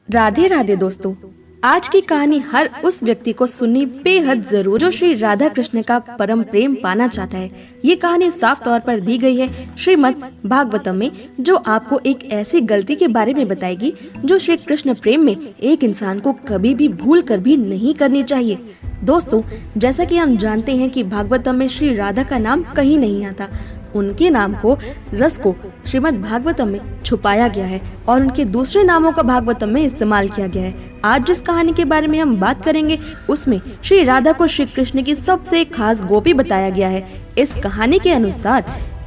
राधे राधे दोस्तों। आज की कहानी हर उस व्यक्ति को सुननी बेहद जरूर जो श्री राधा कृष्ण का परम प्रेम पाना चाहता है। ये कहानी साफ तौर पर दी गई है श्रीमद् भागवतम में, जो आपको एक ऐसी गलती के बारे में बताएगी जो श्री कृष्ण प्रेम में एक इंसान को कभी भी भूल कर भी नहीं करनी चाहिए। दोस्तों, जैसा कि हम जानते हैं कि भागवतम में श्री राधा का नाम कहीं नहीं आता। उनके नाम को रस को श्रीमद् भागवतम में छुपाया गया है और उनके दूसरे नामों का भागवतम में इस्तेमाल किया गया है। आज जिस कहानी के बारे में हम बात करेंगे उसमें श्री राधा को श्री कृष्ण की सबसे खास गोपी बताया गया है। इस कहानी के अनुसार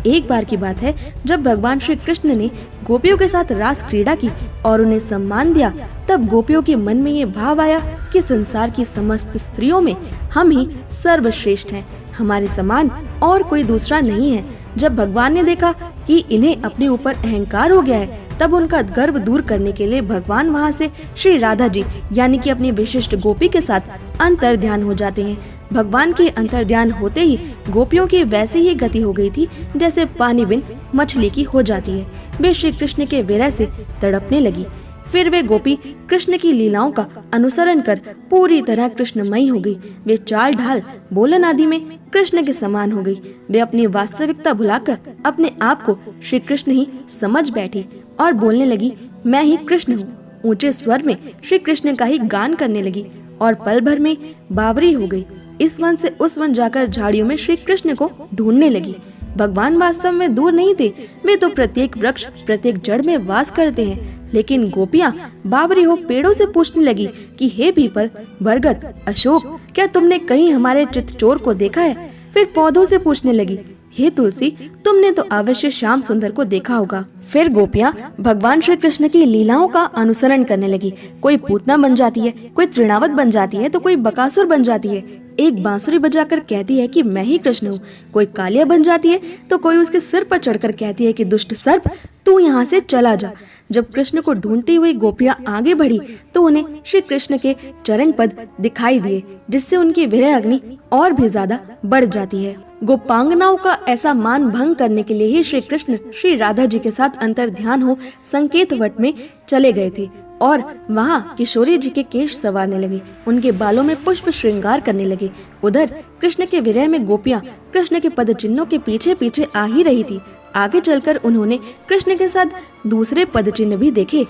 एक बार की बात है जब भगवान श्री कृष्ण ने गोपियों के साथ रास क्रीड़ा की और उन्हें सम्मान दिया, तब गोपियों के मन में ये भाव आया कि संसार की समस्त स्त्रियों में हम ही सर्वश्रेष्ठ हैं, हमारे समान और कोई दूसरा नहीं है। जब भगवान ने देखा कि इन्हें अपने ऊपर अहंकार हो गया है, तब उनका गर्व दूर करने के लिए भगवान वहाँ से श्री राधा जी यानी कि अपनी विशिष्ट गोपी के साथ अंतर ध्यान हो जाते हैं। भगवान के अंतर ध्यान होते ही गोपियों की वैसी ही गति हो गई थी जैसे पानी बिन मछली की हो जाती है। वे श्री कृष्ण के विरह से तड़पने लगी। फिर वे गोपी कृष्ण की लीलाओं का अनुसरण कर पूरी तरह कृष्णमयी हो गई। वे चाल ढाल बोलन आदि में कृष्ण के समान हो गई। वे अपनी वास्तविकता भुलाकर अपने आप को श्री कृष्ण ही समझ बैठी और बोलने लगी, मैं ही कृष्ण हूँ। ऊंचे स्वर में श्री कृष्ण का ही गान करने लगी और पल भर में बावरी हो गई। इस वन से उस वन जाकर झाड़ियों में श्री कृष्ण को ढूंढने लगी। भगवान वास्तव में दूर नहीं थे, वे तो प्रत्येक वृक्ष प्रत्येक जड़ में वास करते हैं। लेकिन गोपियाँ बावरी हो पेड़ों से पूछने लगी कि हे पीपल, बरगद, अशोक, क्या तुमने कहीं हमारे चितचोर को देखा है? फिर पौधों से पूछने लगी, हे तुलसी, तुमने तो अवश्य श्याम सुंदर को देखा होगा। फिर गोपियाँ भगवान श्री कृष्ण की लीलाओं का अनुसरण करने लगी। कोई पूतना बन जाती है, कोई तृणावत बन जाती है, तो कोई बकासुर बन जाती है। एक बांसुरी बजाकर कहती है कि मैं ही कृष्ण हूँ। कोई कालिया बन जाती है तो कोई उसके सिर पर चढ़कर कहती है कि दुष्ट सर्प, तू यहाँ से चला जा। जब कृष्ण को ढूंढती हुई गोपियाँ आगे बढ़ी तो उन्हें श्री कृष्ण के चरण पद दिखाई दिए, जिससे उनकी विरह अग्नि और भी ज्यादा बढ़ जाती है। गोपांगनाओं का ऐसा मान भंग करने के लिए ही श्री कृष्ण श्री राधा जी के साथ अंतर ध्यान हो संकेत वट में चले गए थे और वहाँ किशोरी जी के केश संवारने लगे, उनके बालों में पुष्प श्रृंगार करने लगे। उधर कृष्ण के विरह में गोपियाँ कृष्ण के पद चिन्हों के पीछे पीछे आ ही रही थी। आगे चलकर उन्होंने कृष्ण के साथ दूसरे पद चिन्ह भी देखे।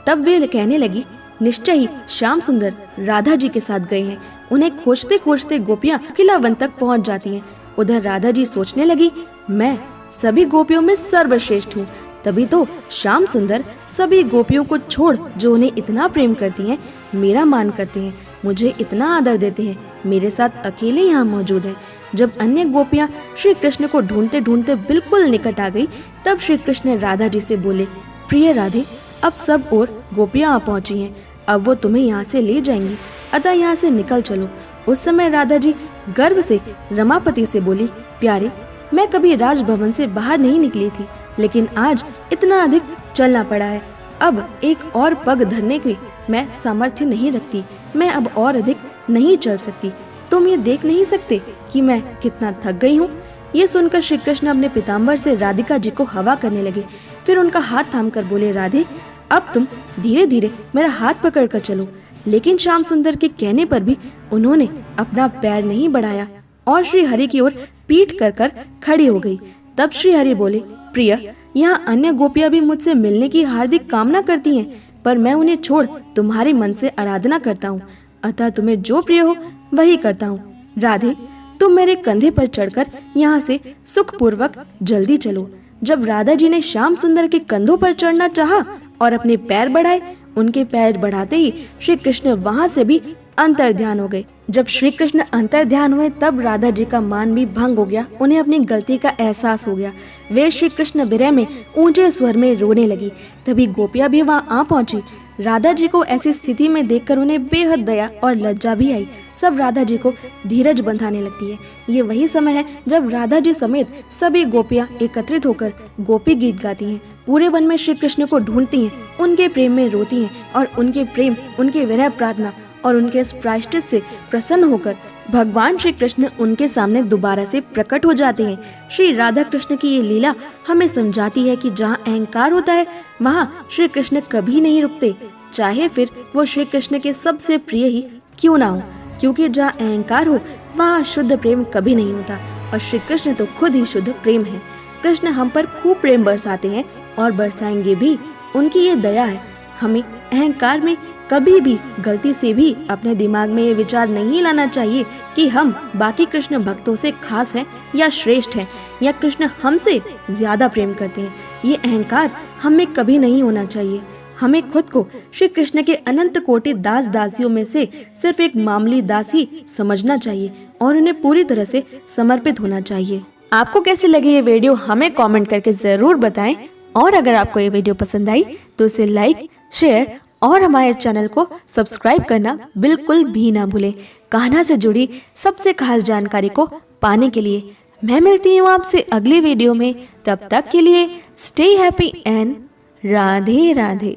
तब वे कहने लगी, निश्चय ही श्याम सुंदर राधा जी के साथ गए हैं। उन्हें खोजते खोजते गोपियाँ किला वन तक पहुँच जाती हैं। उधर राधा जी सोचने लगी, मैं सभी गोपियों में सर्वश्रेष्ठ हूँ, तभी तो श्याम सुंदर सभी गोपियों को छोड़ जो उन्हें इतना प्रेम करती हैं, मेरा मान करते हैं, मुझे इतना आदर देते हैं, मेरे साथ अकेले यहाँ मौजूद हैं। जब अन्य गोपियाँ श्री कृष्ण को ढूंढते ढूंढते बिल्कुल निकट आ गई, तब श्री कृष्ण राधा जी से बोले, प्रिय राधे, अब सब और गोपियाँ आ पहुँची हैं, अब वो तुम्हें यहाँ से ले जाएंगी, अतः यहाँ से निकल चलो। उस समय राधा जी गर्व से रमापति से बोली, प्यारे, मैं कभी राजभवन से बाहर नहीं निकली थी, लेकिन आज इतना अधिक चलना पड़ा है। अब एक और पग धरने की मैं सामर्थ्य नहीं रखती, मैं अब और अधिक नहीं चल सकती। तुम ये देख नहीं सकते कि मैं कितना थक गई हूँ। ये सुनकर श्री कृष्ण अपने पीताम्बर से राधिका जी को हवा करने लगे। फिर उनका हाथ थामकर बोले, राधे, अब तुम धीरे धीरे मेरा हाथ पकड़ कर चलो। लेकिन श्याम सुंदर के कहने पर भी उन्होंने अपना पैर नहीं बढ़ाया और श्री हरि की ओर पीठ कर कर खड़ी हो गई। तब श्री हरि बोले, प्रिय, यहाँ अन्य गोपियाँ भी मुझसे मिलने की हार्दिक कामना करती हैं, पर मैं उन्हें छोड़ तुम्हारे मन से आराधना करता हूँ, अतः तुम्हें जो प्रिय हो वही करता हूँ। राधे, तुम मेरे कंधे पर चढ़कर यहाँ से सुख पूर्वक जल्दी चलो। जब राधा जी ने श्याम सुंदर के कंधों पर चढ़ना चाहा और अपने पैर बढ़ाए, उनके पैर बढ़ाते ही श्री कृष्ण वहाँ से भी अंतर ध्यान हो गए। जब श्री कृष्ण अंतर ध्यान हुए तब राधा जी का मान भी भंग हो गया, उन्हें अपनी गलती का एहसास हो गया। वे श्री कृष्ण विरह में ऊंचे स्वर में रोने लगी। तभी गोपियाँ भी वहाँ आ पहुंची। राधा जी को ऐसी स्थिति में देखकर उन्हें बेहद दया और लज्जा भी आई। सब राधा जी को धीरज बंधाने लगती है। ये वही समय है जब राधा जी समेत सभी गोपियाँ एकत्रित होकर गोपी गीत गाती हैं, पूरे वन में श्री कृष्ण को ढूंढती हैं, उनके प्रेम में रोती हैं और उनके प्रेम, उनके विरह प्रार्थना और उनके प्रायश्चित से प्रसन्न होकर भगवान श्री कृष्ण उनके सामने दोबारा से प्रकट हो जाते हैं। श्री राधा कृष्ण की ये लीला हमें समझाती है कि जहाँ अहंकार होता है वहाँ श्री कृष्ण कभी नहीं रुकते। चाहे फिर वो श्री कृष्ण के सबसे प्रिय ही क्यों ना हो, क्योंकि जहाँ अहंकार हो वहाँ शुद्ध प्रेम कभी नहीं होता और श्री कृष्ण तो खुद ही शुद्ध प्रेम है। कृष्ण हम पर खूब प्रेम बरसाते हैं और बरसाएंगे भी, उनकी ये दया है। हमें अहंकार में कभी भी गलती से भी अपने दिमाग में ये विचार नहीं लाना चाहिए कि हम बाकी कृष्ण भक्तों से खास हैं या श्रेष्ठ हैं या कृष्ण हमसे ज्यादा प्रेम करते हैं। ये अहंकार हमें कभी नहीं होना चाहिए। हमें खुद को श्री कृष्ण के अनंत कोटि दास दासियों में से सिर्फ एक मामूली दासी समझना चाहिए और उन्हें पूरी तरह से समर्पित होना चाहिए। आपको कैसी लगी ये वीडियो हमें कमेंट करके जरूर बताएं और अगर आपको ये वीडियो पसंद आई तो इसे लाइक, शेयर और हमारे चैनल को सब्सक्राइब करना बिल्कुल भी ना भूलें। कान्हा से जुड़ी सबसे खास जानकारी को पाने के लिए मैं मिलती हूँ आपसे अगली वीडियो में। तब तक के लिए stay happy and Radhe Radhe.